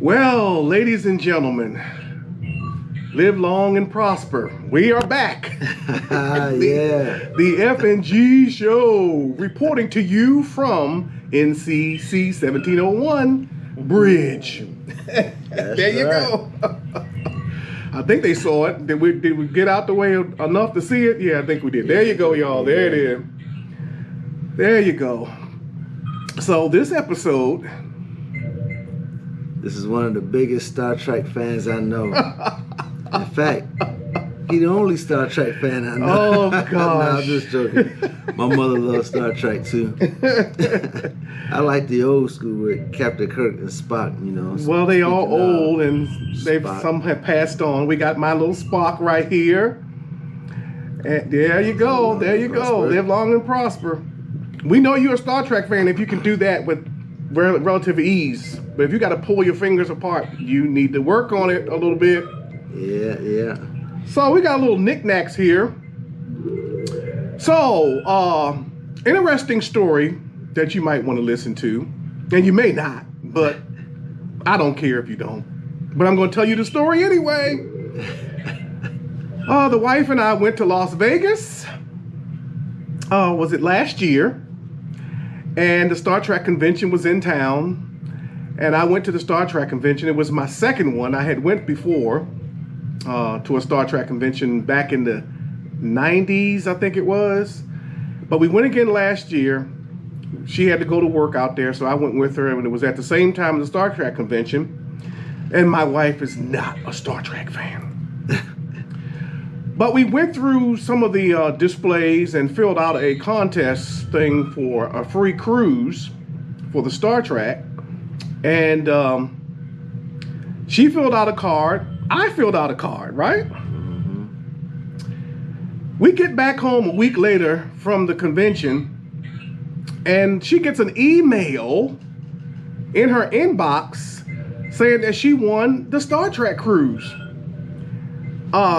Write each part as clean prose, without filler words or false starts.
Well, ladies and gentlemen, live long and prosper. We are back. The FnG Show, reporting to you from NCC 1701 Bridge. There you go. I think they saw it. Did we get out the way enough to see it? Yeah, I think we did. There you go, y'all. There it is. There you go. So this episode... This is one of the biggest Star Trek fans I know. In fact, he's the only Star Trek fan I know. Oh, gosh. No, I'm just joking. My mother loves Star Trek, too. I like the old school with Captain Kirk and Spock, you know. Well, they all old, and some have passed on. We got my little Spock right here. And there you go. There you go. Live long and prosper. We know you're a Star Trek fan if you can do that with relative ease. But if you got to pull your fingers apart, you need to work on it a little bit. Yeah. So we got a little knickknacks here. So, interesting story that you might want to listen to. And you may not, but I don't care if you don't. But I'm going to tell you the story anyway. The wife and I went to Las Vegas. Was it last year? And the Star Trek convention was in town. And I went to the Star Trek convention. It was my second one. I had went before to a Star Trek convention back in the 90s, I think it was. But we went again last year. She had to go to work out there, so I went with her. And it was at the same time as the Star Trek convention. And my wife is not a Star Trek fan. But we went through some of the displays and filled out a contest thing for a free cruise for the Star Trek. And she filled out a card. I filled out a card, right? Mm-hmm. We get back home a week later from the convention, and she gets an email in her inbox saying that she won the Star Trek cruise.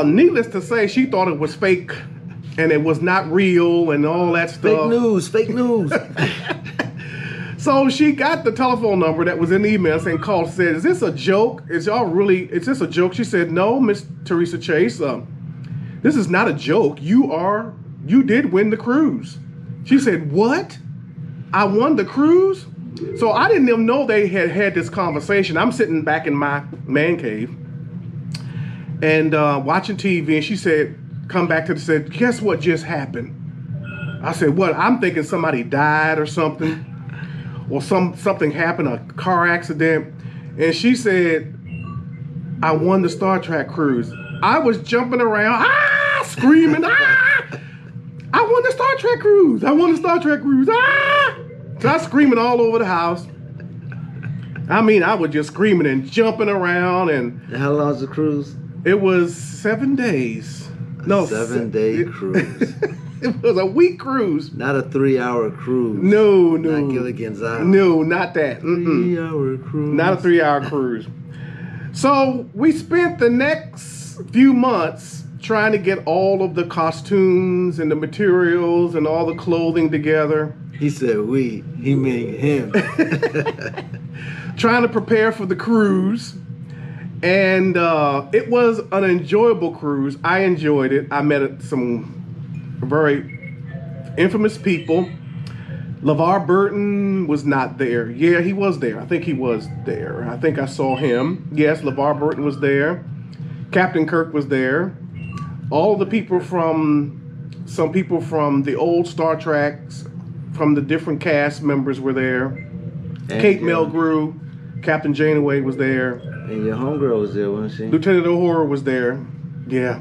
Needless to say, she thought it was fake and it was not real and all that stuff. Fake news. So she got the telephone number that was in the email saying, called, said, is this a joke? Is this a joke? She said, no, Miss Teresa Chase, this is not a joke. You did win the cruise. She said, what? I won the cruise? So I didn't even know they had this conversation. I'm sitting back in my man cave and watching TV, and she said, come back to the, said, guess what just happened? I said, what? I'm thinking somebody died or something. Or something happened, a car accident. And she said, I won the Star Trek cruise. I was jumping around, screaming, I won the Star Trek cruise. I won the Star Trek cruise, So I was screaming all over the house. I mean, I was just screaming and jumping around. And how long was the cruise? It was 7 days. No, 7-day cruise. It was a week cruise. Not a 3-hour cruise. No. Not Gilligan's Island. No, not that. 3-hour cruise. Not a 3-hour cruise. So we spent the next few months trying to get all of the costumes and the materials and all the clothing together. He said we, he mean him. Trying to prepare for the cruise. And it was an enjoyable cruise. I enjoyed it. I met some very infamous people. LeVar Burton was not there. Yeah, he was there. I think he was there. I think I saw him. Yes, LeVar Burton was there. Captain Kirk was there. All the people some people from the old Star Treks, from the different cast members were there. And Kate Mulgrew, Captain Janeway was there. And your homegirl was there, wasn't she? Lieutenant Uhura was there. Yeah,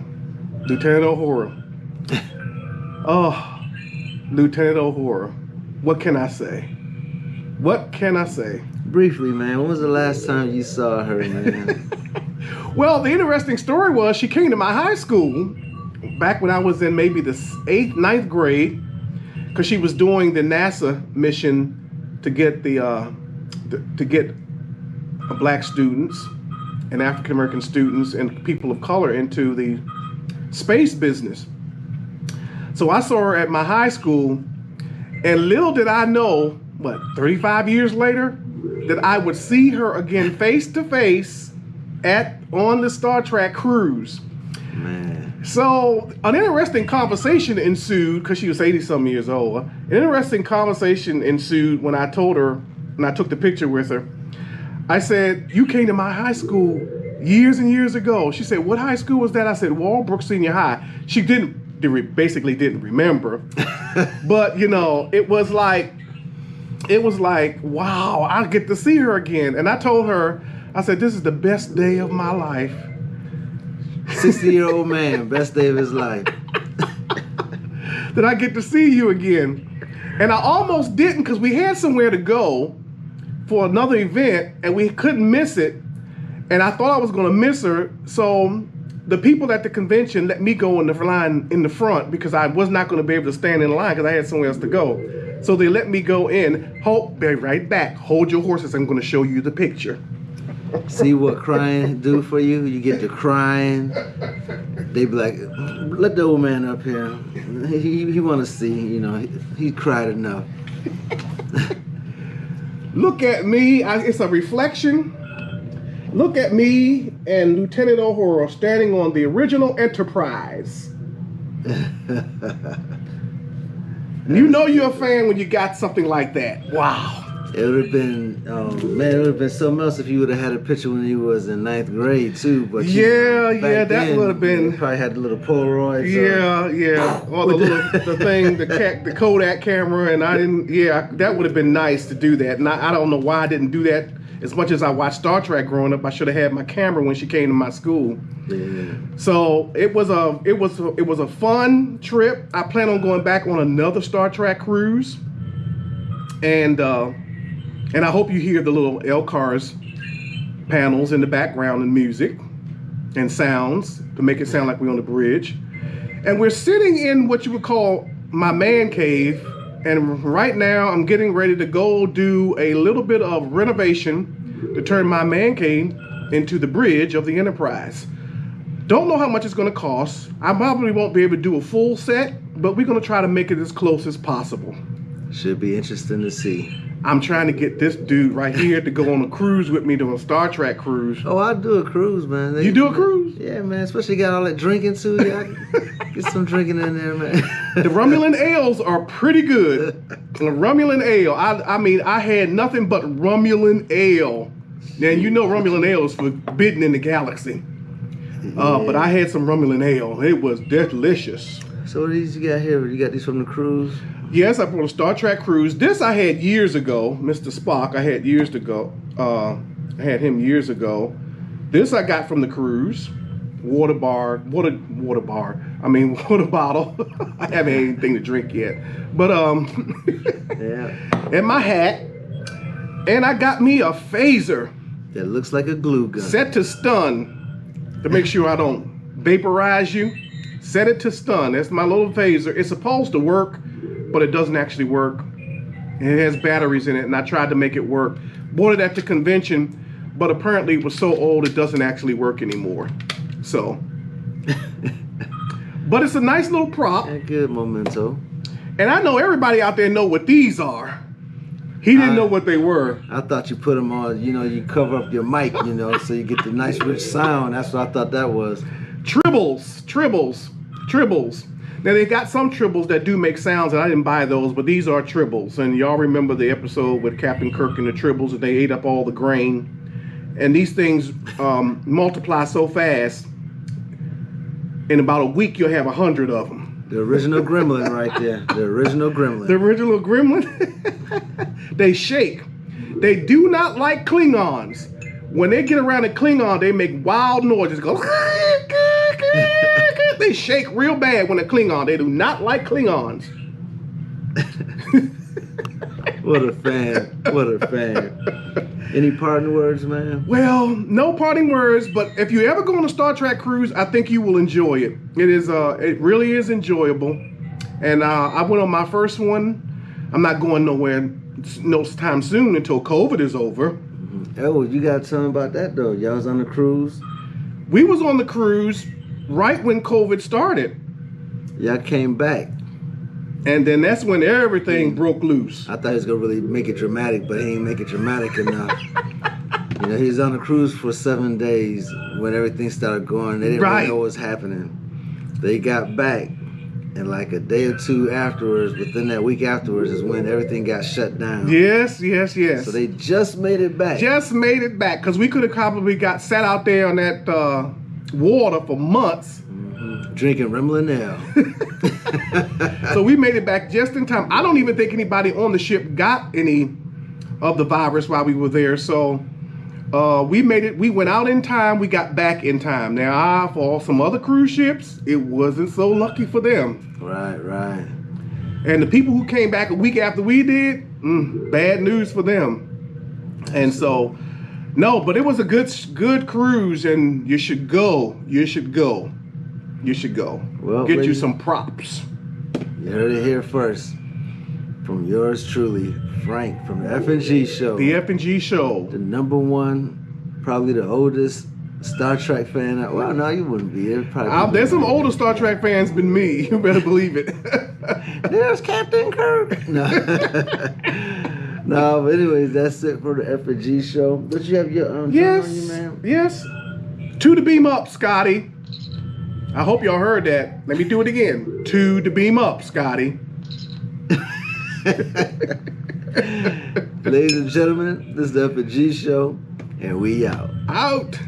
Lieutenant Uhura. Oh, Lieutenant Uhura. What can I say? What can I say? Briefly, man, when was the last time you saw her, man? Well, the interesting story was she came to my high school back when I was in maybe the 8th, 9th grade, because she was doing the NASA mission to get black students and African American students and people of color into the space business. So I saw her at my high school, and little did I know, 35 years later, that I would see her again face to face on the Star Trek cruise. Man. So an interesting conversation ensued because she was 80-some years old. An interesting conversation ensued when I told her, and I took the picture with her. I said, "You came to my high school years and years ago." She said, "What high school was that?" I said, "Walbrook Senior High." She basically didn't remember, but you know, it was like, wow, I get to see her again. And I told her, I said, "This is the best day of my life." 60-year-old man, best day of his life. That I get to see you again. And I almost didn't because we had somewhere to go for another event and we couldn't miss it. And I thought I was going to miss her. So the people at the convention let me go in the line in the front because I was not going to be able to stand in line because I had somewhere else to go. So they let me go in. Be right back. Hold your horses. I'm going to show you the picture. See what crying do for you? You get to crying. They be like, "Let the old man up here. He want to see, you know, he cried enough." Look at me. It's a reflection. Look at me and Lieutenant Uhura standing on the original Enterprise. You know you're a fan when you got something like that. Wow. It would have been, man, it would have been something else if you would have had a picture when you was in 9th grade too. But that would have been. You probably had the little Polaroids. Yeah. Or the Kodak camera, and I didn't. Yeah, that would have been nice to do that. And I don't know why I didn't do that. As much as I watched Star Trek growing up, I should have had my camera when she came to my school. Yeah. So it was a fun trip. I plan on going back on another Star Trek cruise, and I hope you hear the little LCARS panels in the background and music and sounds to make it sound like we're on the bridge. And we're sitting in what you would call my man cave. And right now I'm getting ready to go do a little bit of renovation to turn my man cave into the bridge of the Enterprise. Don't know how much it's going to cost. I probably won't be able to do a full set, but we're going to try to make it as close as possible. Should be interesting to see. I'm trying to get this dude right here to go on a cruise with me, to a Star Trek cruise. Oh, I do a cruise, man. You do a cruise? Yeah, man. Especially got all that drinking too. Yeah, get some drinking in there, man. The Romulan ales are pretty good. The Romulan ale. I mean, I had nothing but Romulan ale. Now you know Romulan ale is forbidden in the galaxy. But I had some Romulan ale. It was delicious. So what are these you got here? You got these from the cruise? Yes, I brought a Star Trek cruise. This I had years ago, Mr. Spock. I had years ago. I had him years ago. This I got from the cruise. Water bottle. I haven't had anything to drink yet. But yeah. And my hat. And I got me a phaser. That looks like a glue gun. Set to stun to make sure I don't vaporize you. Set it to stun. That's my little phaser. It's supposed to work, but it doesn't actually work. It has batteries in it, and I tried to make it work. Bought it at the convention, but apparently it was so old it doesn't actually work anymore. So, but it's a nice little prop. Yeah, good memento. And I know everybody out there know what these are. He didn't know what they were. I thought you put them on, you know, you cover up your mic, you know, so you get the nice rich sound. That's what I thought that was. Tribbles. Now they got some tribbles that do make sounds, and I didn't buy those, but these are tribbles. And y'all remember the episode with Captain Kirk and the tribbles, and they ate up all the grain. And these things multiply so fast. In about a week, you'll have 100 of them. The original gremlin right there. The original gremlin. The original gremlin. They shake. They do not like Klingons. When they get around a Klingon, they make wild noises. Go. They shake real bad when a Klingon. They do not like Klingons. What a fan. What a fan. Any parting words, man? Well, no parting words, but if you ever go on a Star Trek cruise, I think you will enjoy it. It really is enjoyable. And I went on my first one. I'm not going nowhere no time soon until COVID is over. Oh, you got something about that though. Y'all was on the cruise? We was on the cruise right when COVID started. Y'all came back. And then that's when everything broke loose. I thought he was gonna really make it dramatic, but he ain't make it dramatic enough. You know, he was on a cruise for 7 days when everything started going. They didn't really know what was happening. They got back, and like a day or two afterwards, within that week afterwards, is when everything got shut down. Yes. So they just made it back. Just made it back, because we could have probably sat out there on that water for months. Drinking Remlinell. So we made it back just in time. I don't even think anybody on the ship got any of the virus while we were there. So we made it. We went out in time. We got back in time. Now, for some other cruise ships, it wasn't so lucky for them. Right. And the people who came back a week after we did, bad news for them. And so, no, but it was a good cruise, and you should go. You should go. Well, get you some props. You heard it here first. From yours truly, Frank, from the FnG Show. The FnG Show. The #1, probably the oldest Star Trek fan. Well, no, you wouldn't be. There's some older Star Trek fans than me. You better believe it. There's Captain Kirk. No. No, but anyways, that's it for the FnG Show. Don't you have your on you, man? Yes. To the beam up, Scotty. I hope y'all heard that. Let me do it again. To the beam up, Scotty. Ladies and gentlemen, this is the FnG Show, and we out. Out.